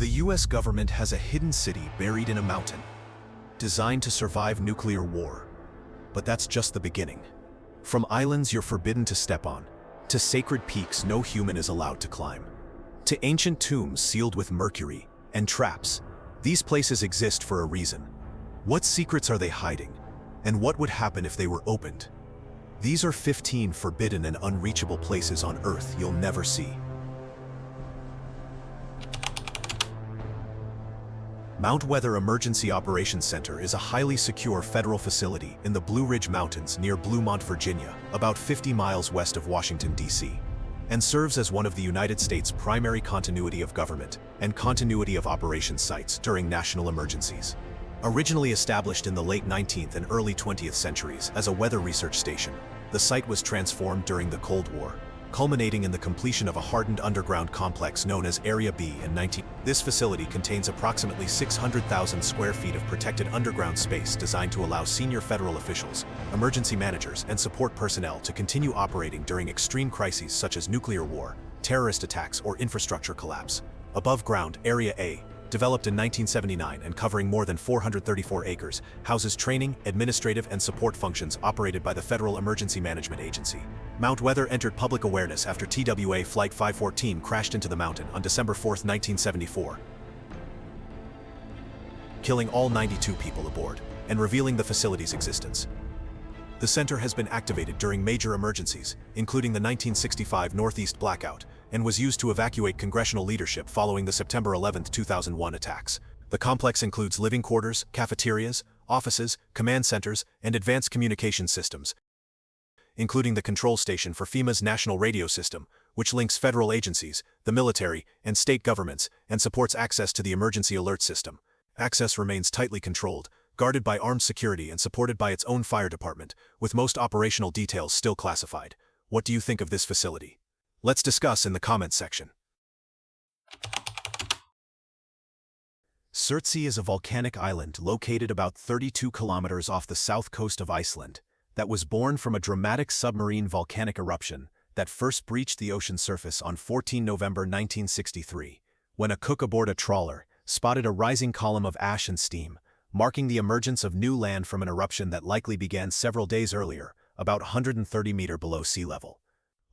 The US government has a hidden city buried in a mountain, designed to survive nuclear war. But that's just the beginning. From islands you're forbidden to step on, to sacred peaks no human is allowed to climb, to ancient tombs sealed with mercury and traps, these places exist for a reason. What secrets are they hiding? And what would happen if they were opened? These are 15 forbidden and unreachable places on Earth you'll never see. Mount Weather Emergency Operations Center is a highly secure federal facility in the Blue Ridge Mountains near Bluemont, Virginia, about 50 miles west of Washington, D.C., and serves as one of the United States' primary continuity of government and continuity of operations sites during national emergencies. Originally established in the late 19th and early 20th centuries as a weather research station, the site was transformed during the Cold War, culminating in the completion of a hardened underground complex known as Area B in 19. This facility contains approximately 600,000 square feet of protected underground space designed to allow senior federal officials, emergency managers, and support personnel to continue operating during extreme crises such as nuclear war, terrorist attacks, or infrastructure collapse. Above ground, Area A, developed in 1979 and covering more than 434 acres, houses training, administrative, and support functions operated by the Federal Emergency Management Agency. Mount Weather entered public awareness after TWA Flight 514 crashed into the mountain on December 4, 1974, killing all 92 people aboard and revealing the facility's existence. The center has been activated during major emergencies, including the 1965 Northeast blackout, and was used to evacuate congressional leadership following the September 11, 2001 attacks. The complex includes living quarters, cafeterias, offices, command centers, and advanced communication systems, including the control station for FEMA's national radio system, which links federal agencies, the military, and state governments, and supports access to the emergency alert system. Access remains tightly controlled, guarded by armed security and supported by its own fire department, with most operational details still classified. What do you think of this facility? Let's discuss in the comments section. Surtsey is a volcanic island located about 32 kilometers off the south coast of Iceland that was born from a dramatic submarine volcanic eruption that first breached the ocean surface on 14 November 1963, when a cook aboard a trawler spotted a rising column of ash and steam, marking the emergence of new land from an eruption that likely began several days earlier, about 130 meters below sea level.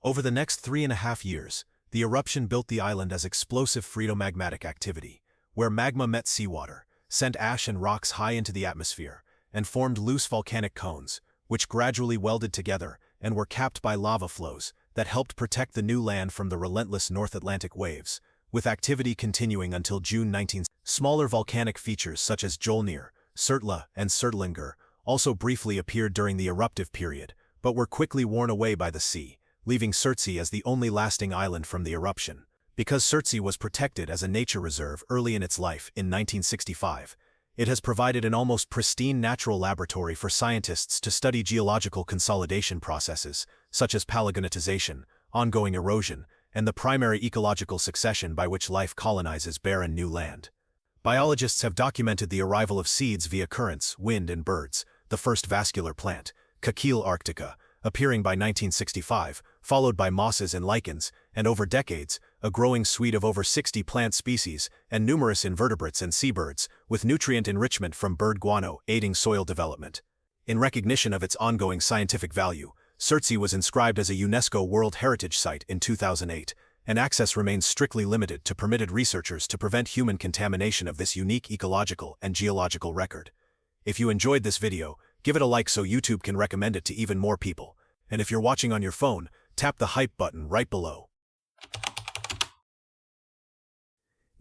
Over the next 3.5 years, the eruption built the island as explosive phreatomagmatic activity, where magma met seawater, sent ash and rocks high into the atmosphere, and formed loose volcanic cones, which gradually welded together and were capped by lava flows that helped protect the new land from the relentless North Atlantic waves, with activity continuing until June 19. Smaller volcanic features such as Jolnir, Surtla, and Surtlinger also briefly appeared during the eruptive period, but were quickly worn away by the sea, leaving Surtsey as the only lasting island from the eruption. Because Surtsey was protected as a nature reserve early in its life in 1965, it has provided an almost pristine natural laboratory for scientists to study geological consolidation processes, such as palagonitization, ongoing erosion, and the primary ecological succession by which life colonizes barren new land. Biologists have documented the arrival of seeds via currents, wind, and birds, the first vascular plant, Cachile arctica, appearing by 1965, followed by mosses and lichens, and over decades, a growing suite of over 60 plant species and numerous invertebrates and seabirds, with nutrient enrichment from bird guano aiding soil development. In recognition of its ongoing scientific value, Surtsey was inscribed as a UNESCO World Heritage Site in 2008, and access remains strictly limited to permitted researchers to prevent human contamination of this unique ecological and geological record. If you enjoyed this video, give it a like so YouTube can recommend it to even more people. And if you're watching on your phone, tap the hype button right below.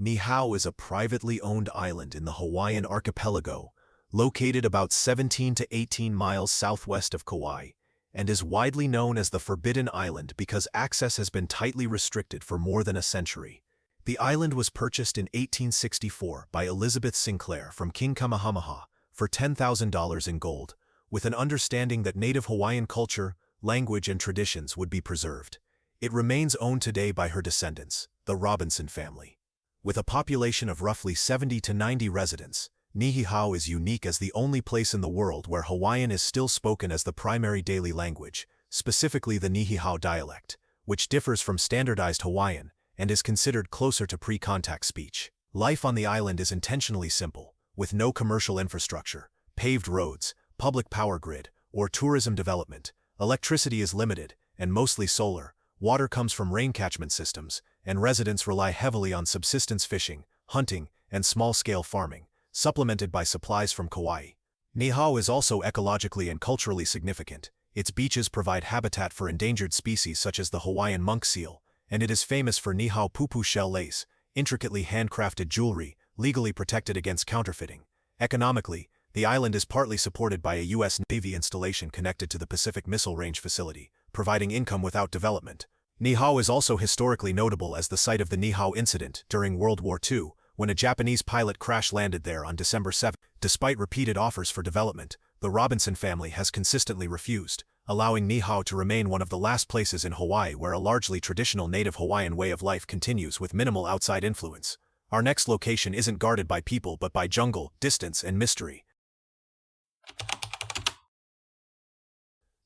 Niihau is a privately owned island in the Hawaiian archipelago, located about 17 to 18 miles southwest of Kauai, and is widely known as the Forbidden Island because access has been tightly restricted for more than a century. The island was purchased in 1864 by Elizabeth Sinclair from King Kamehameha for $10,000 in gold, with an understanding that native Hawaiian culture, language, and traditions would be preserved. It remains owned today by her descendants, the Robinson family. With a population of roughly 70 to 90 residents, Niihau is unique as the only place in the world where Hawaiian is still spoken as the primary daily language, specifically the Niihau dialect, which differs from standardized Hawaiian and is considered closer to pre-contact speech. Life on the island is intentionally simple, with no commercial infrastructure, paved roads, public power grid, or tourism development. Electricity is limited, and mostly solar. Water comes from rain catchment systems, and residents rely heavily on subsistence fishing, hunting, and small-scale farming, supplemented by supplies from Kauai. Niihau is also ecologically and culturally significant. Its beaches provide habitat for endangered species such as the Hawaiian monk seal, and it is famous for Niihau pupu shell lace, intricately handcrafted jewelry, legally protected against counterfeiting. Economically, the island is partly supported by a U.S. Navy installation connected to the Pacific Missile Range facility, providing income without development. Niihau is also historically notable as the site of the Niihau incident during World War II, when a Japanese pilot crash-landed there on December 7. Despite repeated offers for development, the Robinson family has consistently refused, allowing Niihau to remain one of the last places in Hawaii where a largely traditional native Hawaiian way of life continues with minimal outside influence. Our next location isn't guarded by people but by jungle, distance, and mystery.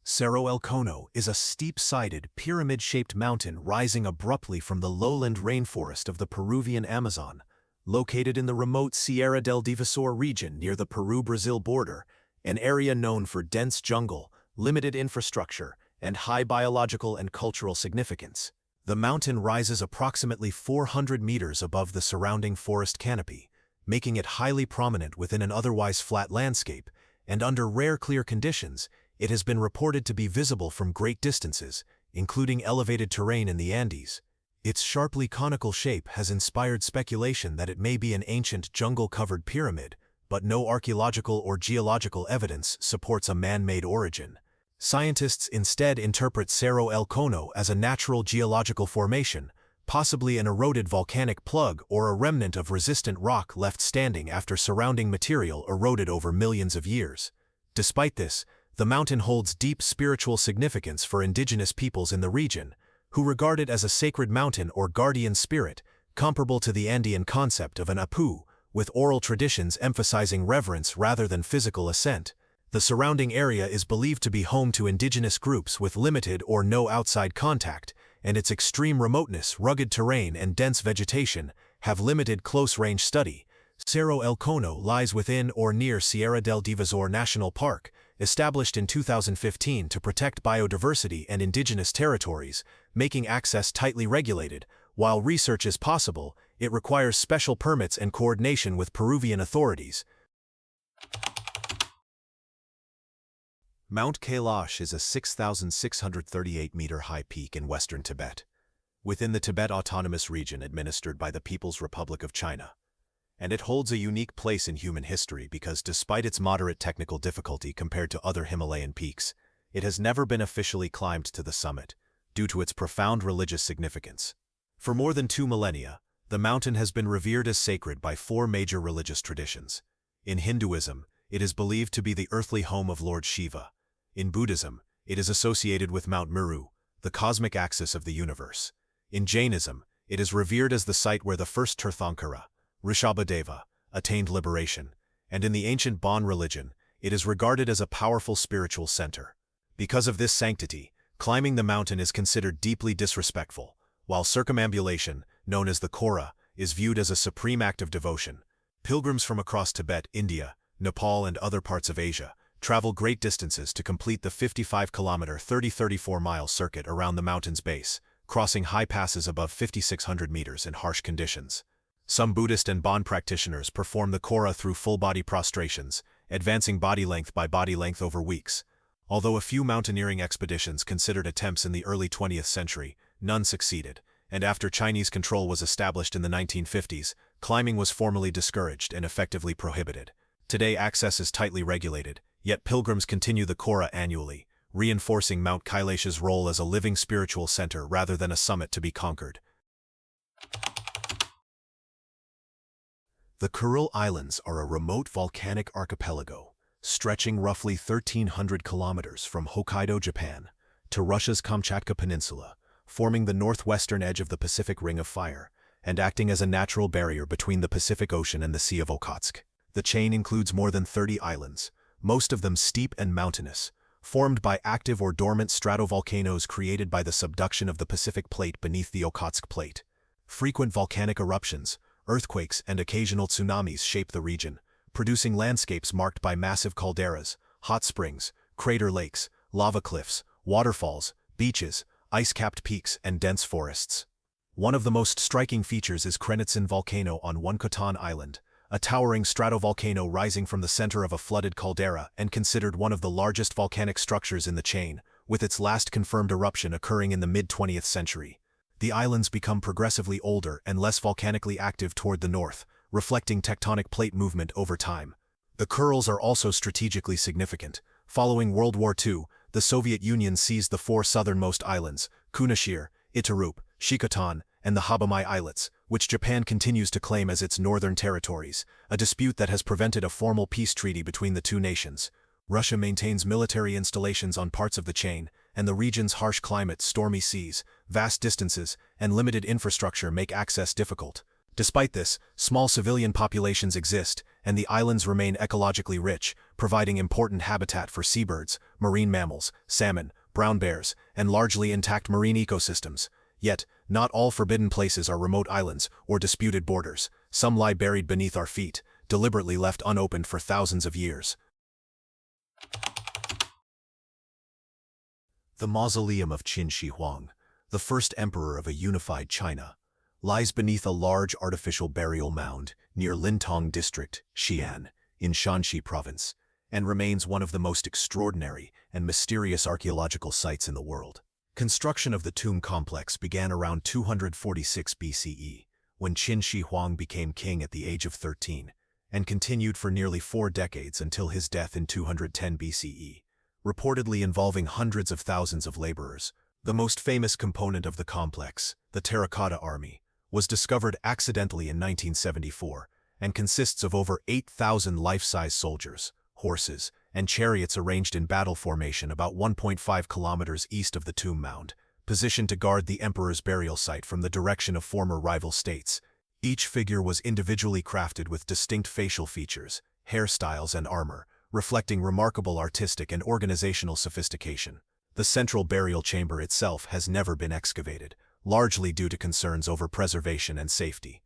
Cerro El Cono is a steep-sided, pyramid-shaped mountain rising abruptly from the lowland rainforest of the Peruvian Amazon. Located in the remote Sierra del Divasor region near the Peru-Brazil border, an area known for dense jungle, limited infrastructure, and high biological and cultural significance. The mountain rises approximately 400 meters above the surrounding forest canopy, making it highly prominent within an otherwise flat landscape, and under rare clear conditions, it has been reported to be visible from great distances, including elevated terrain in the Andes. Its sharply conical shape has inspired speculation that it may be an ancient jungle-covered pyramid, but no archaeological or geological evidence supports a man-made origin. Scientists instead interpret Cerro El Cono as a natural geological formation, possibly an eroded volcanic plug or a remnant of resistant rock left standing after surrounding material eroded over millions of years. Despite this, the mountain holds deep spiritual significance for indigenous peoples in the region, who regard it as a sacred mountain or guardian spirit, comparable to the Andean concept of an apu, with oral traditions emphasizing reverence rather than physical ascent. The surrounding area is believed to be home to indigenous groups with limited or no outside contact, and its extreme remoteness, rugged terrain, and dense vegetation have limited close-range study. Cerro El Cono lies within or near Sierra del Divasor National Park, established in 2015 to protect biodiversity and indigenous territories, making access tightly regulated. While research is possible, it requires special permits and coordination with Peruvian authorities. Mount Kailash is a 6,638-meter-high peak in western Tibet, within the Tibet Autonomous Region administered by the People's Republic of China. And it holds a unique place in human history because despite its moderate technical difficulty compared to other Himalayan peaks, it has never been officially climbed to the summit, due to its profound religious significance. For more than 2 millennia, the mountain has been revered as sacred by 4 major religious traditions. In Hinduism, it is believed to be the earthly home of Lord Shiva. In Buddhism, it is associated with Mount Meru, the cosmic axis of the universe. In Jainism, it is revered as the site where the first Tirthankara, Rishabhadeva, attained liberation, and in the ancient Bon religion, it is regarded as a powerful spiritual center. Because of this sanctity, climbing the mountain is considered deeply disrespectful, while circumambulation, known as the Kora, is viewed as a supreme act of devotion. Pilgrims from across Tibet, India, Nepal, and other parts of Asia travel great distances to complete the 55-kilometer 34-mile circuit around the mountain's base, crossing high passes above 5,600 meters in harsh conditions. Some Buddhist and Bon practitioners perform the Kora through full-body prostrations, advancing body length by body length over weeks. Although a few mountaineering expeditions considered attempts in the early 20th century, none succeeded, and after Chinese control was established in the 1950s, climbing was formally discouraged and effectively prohibited. Today access is tightly regulated, yet pilgrims continue the Kora annually, reinforcing Mount Kailash's role as a living spiritual center rather than a summit to be conquered. The Kuril Islands are a remote volcanic archipelago, stretching roughly 1,300 kilometers from Hokkaido, Japan, to Russia's Kamchatka Peninsula, forming the northwestern edge of the Pacific Ring of Fire, and acting as a natural barrier between the Pacific Ocean and the Sea of Okhotsk. The chain includes more than 30 islands, most of them steep and mountainous, formed by active or dormant stratovolcanoes created by the subduction of the Pacific Plate beneath the Okhotsk Plate. Frequent volcanic eruptions, earthquakes and occasional tsunamis shape the region, producing landscapes marked by massive calderas, hot springs, crater lakes, lava cliffs, waterfalls, beaches, ice-capped peaks, and dense forests. One of the most striking features is Krenitsin volcano on Wonkotan Island, a towering stratovolcano rising from the center of a flooded caldera and considered one of the largest volcanic structures in the chain, with its last confirmed eruption occurring in the mid-20th century. The islands become progressively older and less volcanically active toward the north, reflecting tectonic plate movement over time. The Kurils are also strategically significant. Following World War II, the Soviet Union seized the four southernmost islands, Kunashir, Itarup, Shikotan, and the Habamai Islets, which Japan continues to claim as its northern territories, a dispute that has prevented a formal peace treaty between the two nations. Russia maintains military installations on parts of the chain, and the region's harsh climate, stormy seas, vast distances, and limited infrastructure make access difficult. Despite this, small civilian populations exist, and the islands remain ecologically rich, providing important habitat for seabirds, marine mammals, salmon, brown bears, and largely intact marine ecosystems. Yet, not all forbidden places are remote islands or disputed borders. Some lie buried beneath our feet, deliberately left unopened for thousands of years. The mausoleum of Qin Shi Huang, the first emperor of a unified China, lies beneath a large artificial burial mound near Lintong District, Xi'an, in Shanxi Province, and remains one of the most extraordinary and mysterious archaeological sites in the world. Construction of the tomb complex began around 246 BCE, when Qin Shi Huang became king at the age of 13, and continued for nearly 4 decades until his death in 210 BCE, reportedly involving hundreds of thousands of laborers. The most famous component of the complex, the terracotta army, was discovered accidentally in 1974 and consists of over 8,000 life-size soldiers, horses, and chariots arranged in battle formation about 1.5 kilometers east of the tomb mound, positioned to guard the emperor's burial site from the direction of former rival states. Each figure was individually crafted with distinct facial features, hairstyles, and armor, reflecting remarkable artistic and organizational sophistication. The central burial chamber itself has never been excavated, largely due to concerns over preservation and safety.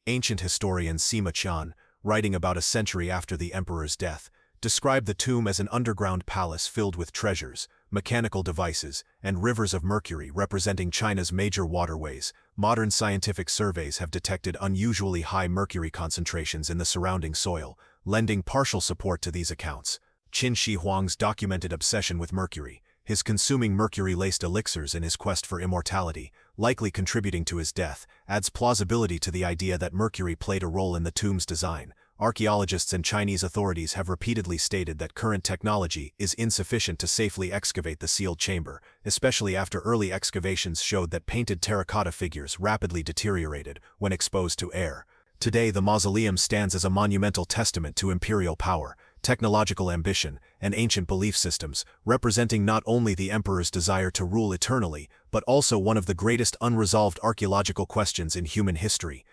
Ancient historian Sima Qian, writing about a century after the emperor's death, described the tomb as an underground palace filled with treasures, mechanical devices, and rivers of mercury representing China's major waterways. Modern scientific surveys have detected unusually high mercury concentrations in the surrounding soil, lending partial support to these accounts. Qin Shi Huang's documented obsession with mercury, his consuming mercury-laced elixirs in his quest for immortality, likely contributing to his death, adds plausibility to the idea that mercury played a role in the tomb's design. Archaeologists and Chinese authorities have repeatedly stated that current technology is insufficient to safely excavate the sealed chamber, especially after early excavations showed that painted terracotta figures rapidly deteriorated when exposed to air. Today, the mausoleum stands as a monumental testament to imperial power, technological ambition, and ancient belief systems, representing not only the emperor's desire to rule eternally, but also one of the greatest unresolved archaeological questions in human history.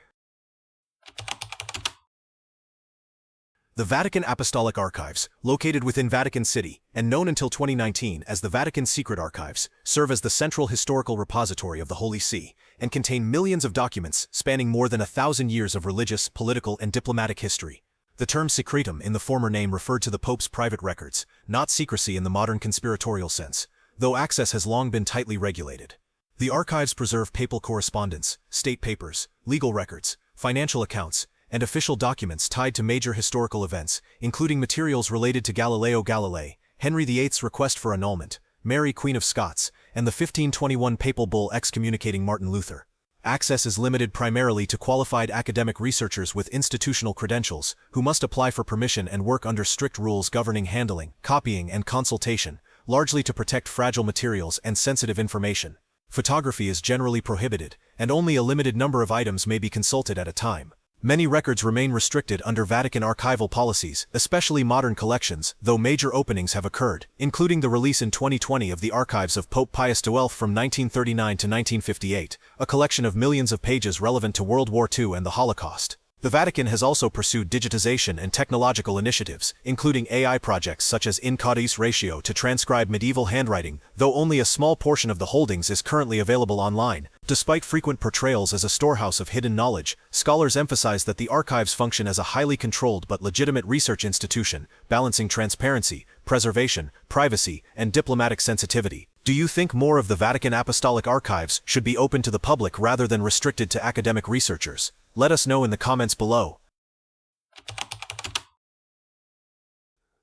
The Vatican Apostolic Archives, located within Vatican City, and known until 2019 as the Vatican Secret Archives, serve as the central historical repository of the Holy See, and contain millions of documents spanning more than 1,000 years of religious, political, and diplomatic history. The term secretum in the former name referred to the Pope's private records, not secrecy in the modern conspiratorial sense, though access has long been tightly regulated. The archives preserve papal correspondence, state papers, legal records, financial accounts, and official documents tied to major historical events, including materials related to Galileo Galilei, Henry VIII's request for annulment, Mary Queen of Scots, and the 1521 papal bull excommunicating Martin Luther. Access is limited primarily to qualified academic researchers with institutional credentials, who must apply for permission and work under strict rules governing handling, copying, and consultation, largely to protect fragile materials and sensitive information. Photography is generally prohibited, and only a limited number of items may be consulted at a time. Many records remain restricted under Vatican archival policies, especially modern collections, though major openings have occurred, including the release in 2020 of the archives of Pope Pius XII from 1939 to 1958, a collection of millions of pages relevant to World War II and the Holocaust. The Vatican has also pursued digitization and technological initiatives, including AI projects such as in codice ratio to transcribe medieval handwriting, though only a small portion of the holdings is currently available online. Despite frequent portrayals as a storehouse of hidden knowledge, scholars emphasize that the archives function as a highly controlled but legitimate research institution, balancing transparency, preservation, privacy, and diplomatic sensitivity. Do you think more of the Vatican Apostolic archives should be open to the public rather than restricted to academic researchers? Let us know in the comments below.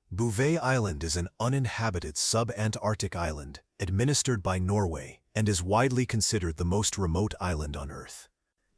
Bouvet Island is an uninhabited sub-Antarctic island, administered by Norway, and is widely considered the most remote island on Earth.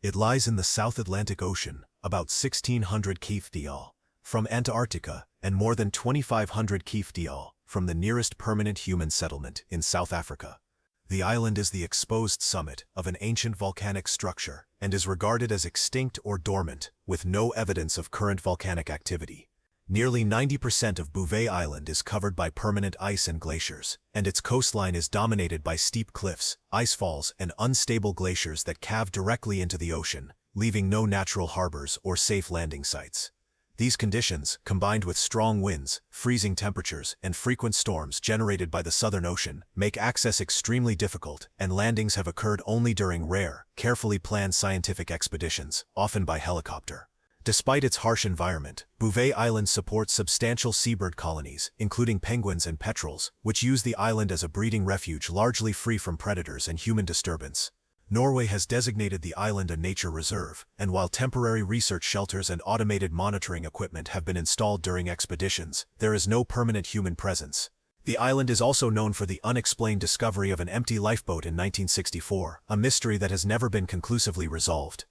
It lies in the South Atlantic Ocean, about 1,600 km from Antarctica, and more than 2,500 km from the nearest permanent human settlement in South Africa. The island is the exposed summit of an ancient volcanic structure and is regarded as extinct or dormant, with no evidence of current volcanic activity. Nearly 90% of Bouvet Island is covered by permanent ice and glaciers, and its coastline is dominated by steep cliffs, icefalls, and unstable glaciers that calve directly into the ocean, leaving no natural harbors or safe landing sites. These conditions, combined with strong winds, freezing temperatures, and frequent storms generated by the Southern Ocean, make access extremely difficult, and landings have occurred only during rare, carefully planned scientific expeditions, often by helicopter. Despite its harsh environment, Bouvet Island supports substantial seabird colonies, including penguins and petrels, which use the island as a breeding refuge largely free from predators and human disturbance. Norway has designated the island a nature reserve, and while temporary research shelters and automated monitoring equipment have been installed during expeditions, there is no permanent human presence. The island is also known for the unexplained discovery of an empty lifeboat in 1964, a mystery that has never been conclusively resolved.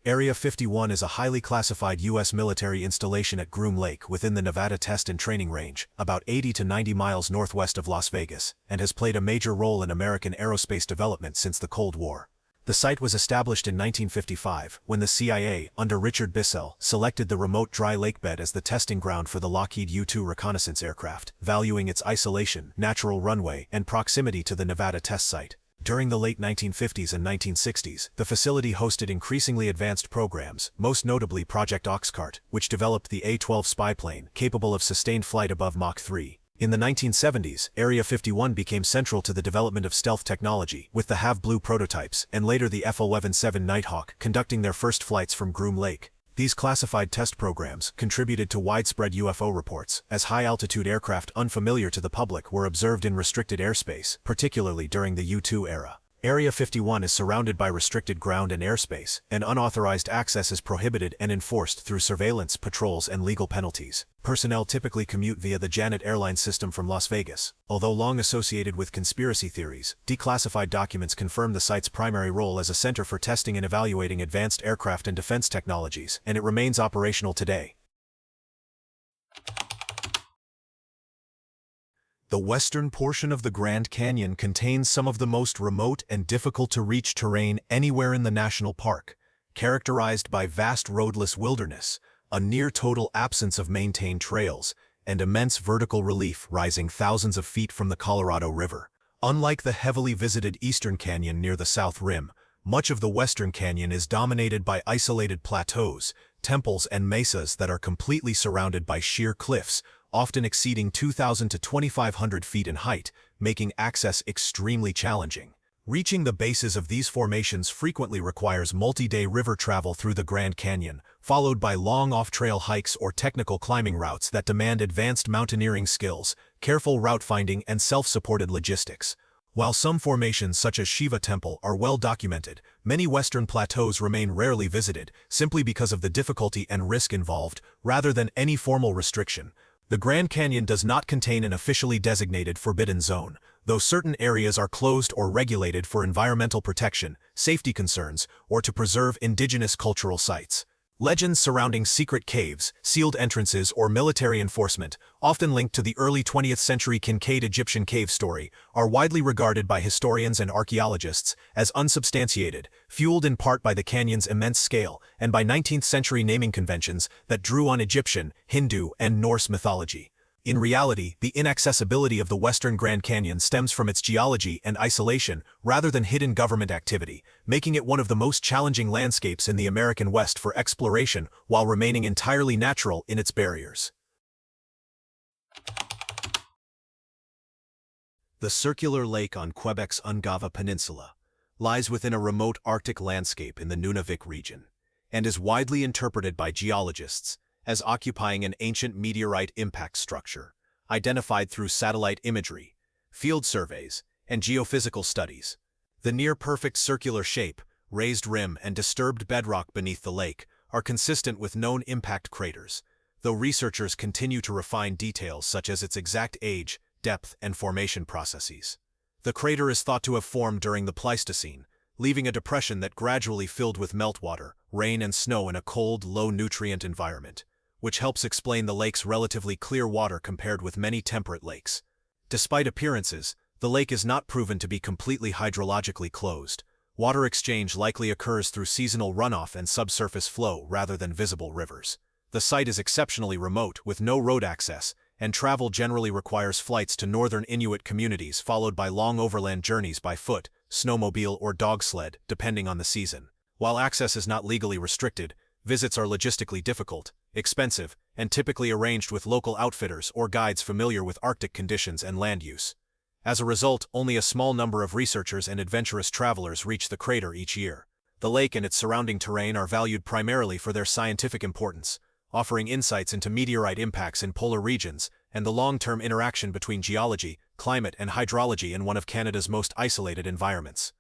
Area 51 is a highly classified U.S. military installation at Groom Lake within the Nevada Test and Training Range, about 80 to 90 miles northwest of Las Vegas, and has played a major role in American aerospace development since the Cold War. The site was established in 1955, when the CIA, under Richard Bissell, selected the remote dry lake bed as the testing ground for the Lockheed U-2 reconnaissance aircraft, valuing its isolation, natural runway, and proximity to the Nevada test site. During the late 1950s and 1960s, the facility hosted increasingly advanced programs, most notably Project Oxcart, which developed the A-12 spy plane, capable of sustained flight above Mach 3. In the 1970s, Area 51 became central to the development of stealth technology, with the HAV Blue prototypes, and later the F-11-7 Nighthawk, conducting their first flights from Groom Lake. These classified test programs contributed to widespread UFO reports, as high-altitude aircraft unfamiliar to the public were observed in restricted airspace, particularly during the U-2 era. Area 51 is surrounded by restricted ground and airspace, and unauthorized access is prohibited and enforced through surveillance, patrols, and legal penalties. Personnel typically commute via the Janet Airlines system from Las Vegas. Although long associated with conspiracy theories, declassified documents confirm the site's primary role as a center for testing and evaluating advanced aircraft and defense technologies, and it remains operational today. The western portion of the Grand Canyon contains some of the most remote and difficult-to-reach terrain anywhere in the national park, characterized by vast roadless wilderness, a near-total absence of maintained trails, and immense vertical relief rising thousands of feet from the Colorado River. Unlike the heavily visited Eastern Canyon near the South Rim, much of the Western Canyon is dominated by isolated plateaus, temples, and mesas that are completely surrounded by sheer cliffs, often exceeding 2,000 to 2,500 feet in height, making access extremely challenging. Reaching the bases of these formations frequently requires multi-day river travel through the Grand Canyon, followed by long off-trail hikes or technical climbing routes that demand advanced mountaineering skills, careful route finding, and self-supported logistics. While some formations such as Shiva Temple are well documented, many western plateaus remain rarely visited, simply because of the difficulty and risk involved, rather than any formal restriction. The Grand Canyon does not contain an officially designated forbidden zone, though certain areas are closed or regulated for environmental protection, safety concerns, or to preserve indigenous cultural sites. Legends surrounding secret caves, sealed entrances, or military enforcement, often linked to the early 20th century Kincaid Egyptian cave story, are widely regarded by historians and archaeologists as unsubstantiated, fueled in part by the canyon's immense scale and by 19th century naming conventions that drew on Egyptian, Hindu, and Norse mythology. In reality, the inaccessibility of the Western Grand Canyon stems from its geology and isolation rather than hidden government activity, making it one of the most challenging landscapes in the American West for exploration while remaining entirely natural in its barriers. The circular lake on Quebec's Ungava Peninsula lies within a remote Arctic landscape in the Nunavik region, and is widely interpreted by geologists as occupying an ancient meteorite impact structure, identified through satellite imagery, field surveys, and geophysical studies. The near-perfect circular shape, raised rim, and disturbed bedrock beneath the lake are consistent with known impact craters, though researchers continue to refine details such as its exact age, depth, and formation processes. The crater is thought to have formed during the Pleistocene, leaving a depression that gradually filled with meltwater, rain, and snow in a cold, low-nutrient environment, which helps explain the lake's relatively clear water compared with many temperate lakes. Despite appearances, the lake is not proven to be completely hydrologically closed. Water exchange likely occurs through seasonal runoff and subsurface flow rather than visible rivers. The site is exceptionally remote, with no road access, and travel generally requires flights to northern Inuit communities followed by long overland journeys by foot, snowmobile, or dog sled, depending on the season. While access is not legally restricted, visits are logistically difficult, expensive, and typically arranged with local outfitters or guides familiar with Arctic conditions and land use. As a result, only a small number of researchers and adventurous travelers reach the crater each year. The lake and its surrounding terrain are valued primarily for their scientific importance, offering insights into meteorite impacts in polar regions and the long-term interaction between geology, climate, and hydrology in one of Canada's most isolated environments.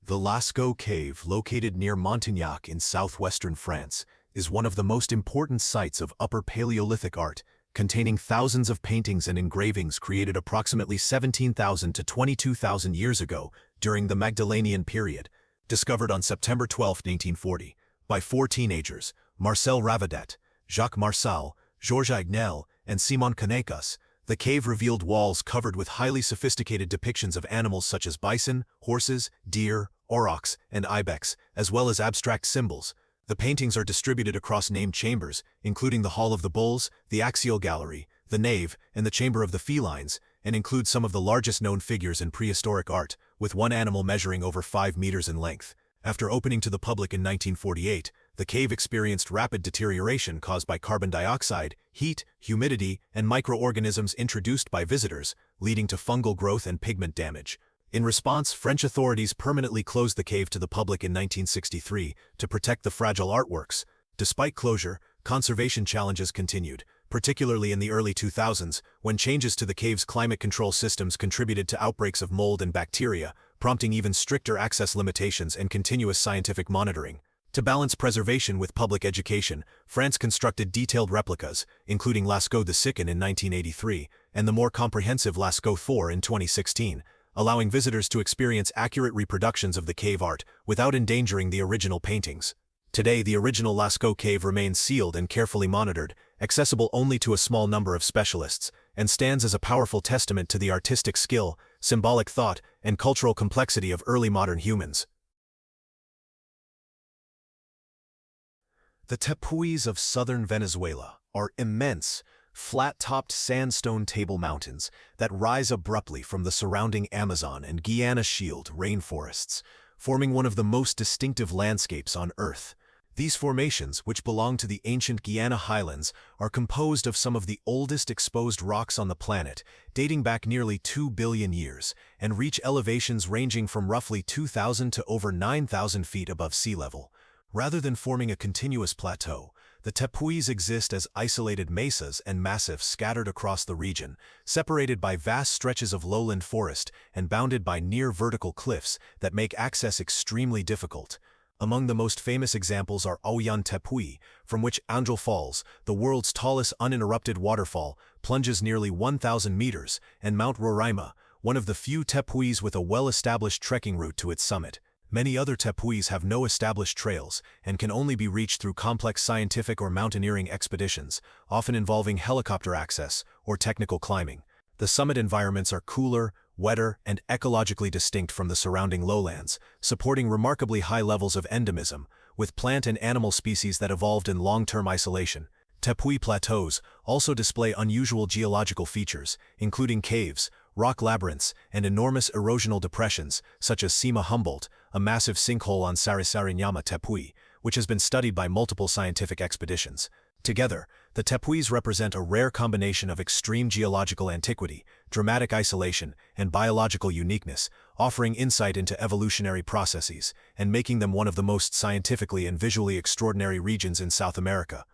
The Lascaux Cave, located near Montignac in southwestern France, is one of the most important sites of Upper Paleolithic art, containing thousands of paintings and engravings created approximately 17,000 to 22,000 years ago during the Magdalenian period. Discovered on September 12, 1840, by four teenagers, Marcel Ravadet, Jacques Marçal, Georges Agnel, and Simon Canecas, the cave revealed walls covered with highly sophisticated depictions of animals such as bison, horses, deer, aurochs, and ibex, as well as abstract symbols. The paintings are distributed across named chambers, including the Hall of the Bulls, the Axial Gallery, the Nave, and the Chamber of the Felines, and include some of the largest known figures in prehistoric art, with one animal measuring over 5 meters in length. After opening to the public in 1948, the cave experienced rapid deterioration caused by carbon dioxide, heat, humidity, and microorganisms introduced by visitors, leading to fungal growth and pigment damage. In response, French authorities permanently closed the cave to the public in 1963 to protect the fragile artworks. Despite closure, conservation challenges continued, particularly in the early 2000s, when changes to the cave's climate control systems contributed to outbreaks of mold and bacteria, prompting even stricter access limitations and continuous scientific monitoring. To balance preservation with public education, France constructed detailed replicas, including Lascaux de Sicken in 1983, and the more comprehensive Lascaux Thor in 2016, allowing visitors to experience accurate reproductions of the cave art without endangering the original paintings. Today, the original Lascaux cave remains sealed and carefully monitored, accessible only to a small number of specialists, and stands as a powerful testament to the artistic skill, symbolic thought, and cultural complexity of early modern humans. The Tepuis of southern Venezuela are immense, flat-topped sandstone table mountains that rise abruptly from the surrounding Amazon and Guiana Shield rainforests, forming one of the most distinctive landscapes on Earth. These formations, which belong to the ancient Guiana highlands, are composed of some of the oldest exposed rocks on the planet, dating back nearly 2 billion years, and reach elevations ranging from roughly 2,000 to over 9,000 feet above sea level. Rather than forming a continuous plateau, the tepuis exist as isolated mesas and massifs scattered across the region, separated by vast stretches of lowland forest and bounded by near-vertical cliffs that make access extremely difficult. Among the most famous examples are Oyan Tepui, from which Angel Falls, the world's tallest uninterrupted waterfall, plunges nearly 1,000 meters, and Mount Roraima, one of the few tepuis with a well-established trekking route to its summit. Many other tepuis have no established trails and can only be reached through complex scientific or mountaineering expeditions, often involving helicopter access or technical climbing. The summit environments are cooler, wetter, and ecologically distinct from the surrounding lowlands, supporting remarkably high levels of endemism, with plant and animal species that evolved in long-term isolation. Tepui plateaus also display unusual geological features, including caves, rock labyrinths, and enormous erosional depressions, such as Sima Humboldt, a massive sinkhole on Sarisarinyama Tepui, which has been studied by multiple scientific expeditions. Together, the Tepuis represent a rare combination of extreme geological antiquity, dramatic isolation, and biological uniqueness, offering insight into evolutionary processes and making them one of the most scientifically and visually extraordinary regions in South America.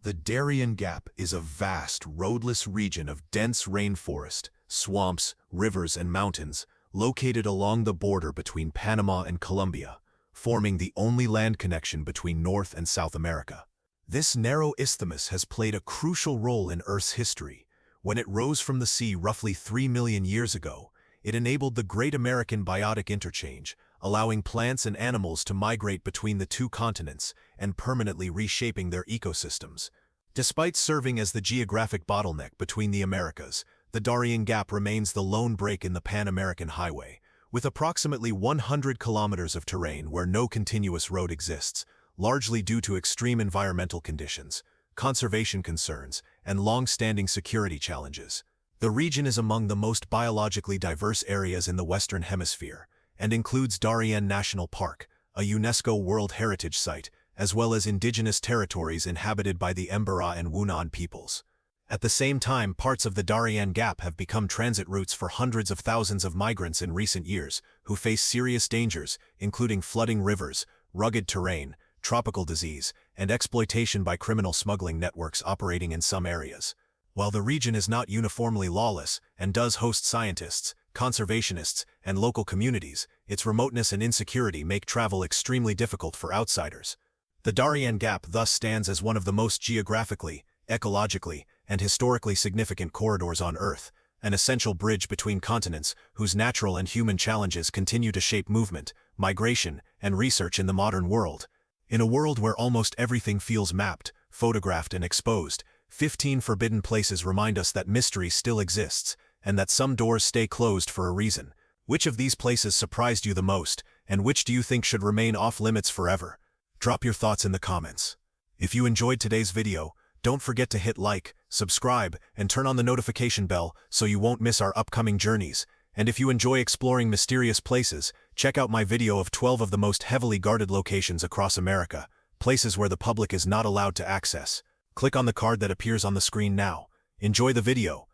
The Darien Gap is a vast, roadless region of dense rainforest, swamps, rivers, and mountains, located along the border between Panama and Colombia, forming the only land connection between North and South America. This narrow isthmus has played a crucial role in Earth's history. When it rose from the sea roughly 3 million years ago, it enabled the Great American Biotic Interchange, allowing plants and animals to migrate between the two continents and permanently reshaping their ecosystems. Despite serving as the geographic bottleneck between the Americas, the Darien Gap remains the lone break in the Pan-American Highway, with approximately 100 kilometers of terrain where no continuous road exists, largely due to extreme environmental conditions, conservation concerns, and long-standing security challenges. The region is among the most biologically diverse areas in the Western Hemisphere, and includes Darien National Park, a UNESCO World Heritage Site, as well as indigenous territories inhabited by the Embera and Wunan peoples. At the same time, parts of the Darien Gap have become transit routes for hundreds of thousands of migrants in recent years, who face serious dangers, including flooding rivers, rugged terrain, tropical disease, and exploitation by criminal smuggling networks operating in some areas. While the region is not uniformly lawless and does host scientists, conservationists, and local communities, its remoteness and insecurity make travel extremely difficult for outsiders. The Darien Gap thus stands as one of the most geographically, ecologically, and historically significant corridors on Earth, an essential bridge between continents whose natural and human challenges continue to shape movement, migration, and research in the modern world. In a world where almost everything feels mapped, photographed, and exposed, 15 forbidden places remind us that mystery still exists, and that some doors stay closed for a reason. Which of these places surprised you the most, and which do you think should remain off-limits forever? Drop your thoughts in the comments. If you enjoyed today's video, don't forget to hit like, subscribe, and turn on the notification bell so you won't miss our upcoming journeys. And if you enjoy exploring mysterious places, check out my video of 12 of the most heavily guarded locations across America, places where the public is not allowed to access. Click on the card that appears on the screen now. Enjoy the video.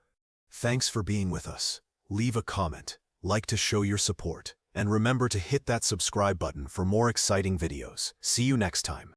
Thanks for being with us. Leave a comment, like to show your support, and remember to hit that subscribe button for more exciting videos. See you next time.